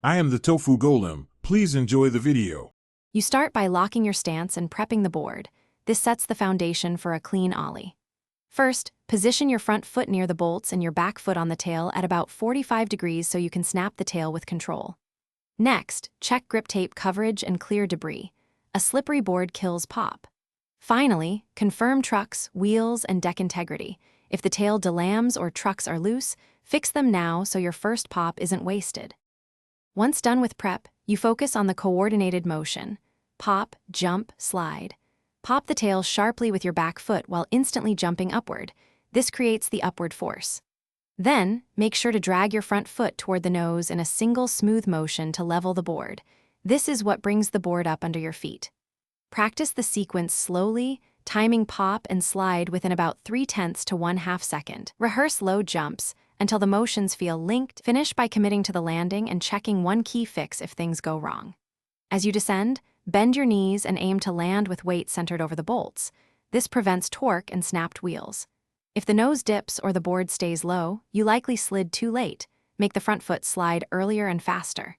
I am the tofu golem. Please enjoy the video. You start by locking your stance and prepping the board. This sets the foundation for a clean ollie. First, position your front foot near the bolts and your back foot on the tail at about 45 degrees so you can snap the tail with control. Next, check grip tape coverage and clear debris. A slippery board kills pop. Finally, confirm trucks, wheels, and deck integrity. If the tail delams or trucks are loose, fix them now so your first pop isn't wasted. Once done with prep, you focus on the coordinated motion. Pop, jump, slide. Pop the tail sharply with your back foot while instantly jumping upward. This creates the upward force. Then, make sure to drag your front foot toward the nose in a single smooth motion to level the board. This is what brings the board up under your feet. Practice the sequence slowly, timing pop and slide within about 0.3 to 1/2 second. Rehearse low jumps until the motions feel linked. Finish by committing to the landing and checking one key fix if things go wrong. As you descend, bend your knees and aim to land with weight centered over the bolts. This prevents torque and snapped wheels. If the nose dips or the board stays low, you likely slid too late. Make the front foot slide earlier and faster.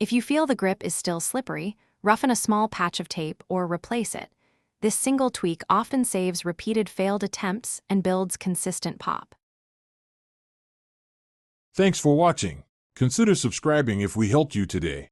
If you feel the grip is still slippery, roughen a small patch of tape or replace it. This single tweak often saves repeated failed attempts and builds consistent pop. Thanks for watching. Consider subscribing if we helped you today.